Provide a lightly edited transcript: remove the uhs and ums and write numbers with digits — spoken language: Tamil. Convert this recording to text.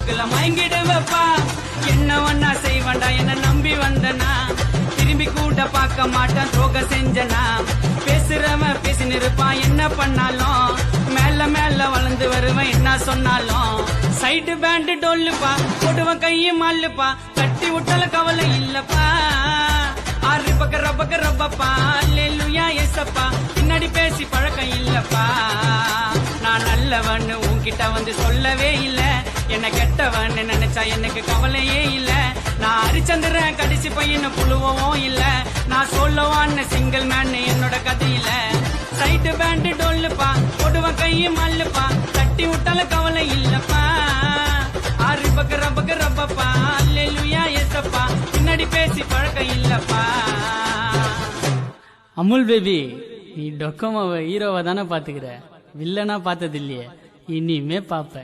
மயங்கிடுவப்பா என்ன ஒன்னா செய்வண்டா என்ன நம்பி வந்தனா திரும்பி கூட பார்க்க மாட்டேன் தோக செஞ்சனா பேசுறவன் பேசின்னு இருப்பான் என்ன பண்ணாலும் மேல மேல வளர்ந்து வருவேன் என்ன சொன்னாலும் சைடு பேண்டு டொல்லுப்பா போடுவன் கையும் மாலுப்பா தட்டி விட்டால கவலை இல்லப்பா ஆறு பக்க ரப்பக்க ரப்பப்பா அல்லேலூயா ஏசப்பா பின்னாடி பேசி பழக்கம் இல்லப்பா நான் நல்லவன்னு உன்கிட்ட வந்து சொல்லவே இல்ல என்ன கெட்டவன்னு நினைச்சா எனக்கு கவலையே இல்ல நான் ஹரிச்சந்திரன் கடைசி பையனை புழுவவும் இல்ல நான் சொல்லவான்னு சிங்கிள் மேன் என்னோட கதையில சைடு பேண்டு டொல்லுப்பா போடுவன் கையும் மல்லுப்பா தட்டி விட்டால கவலை இல்லப்பா ஆறு பக்க ரப்பக்க ரப்பப்பா அல்லேலூயா ஏசப்பா பின்னாடி பேசி பழக்கம் இல்லப்பா. அமுல் பேபி, நீ டொக்கோமாவை ஹீரோவை தானே பாத்துக்கிற, வில்லனா பார்த்தது இல்லையே, இனிமே பாப்ப.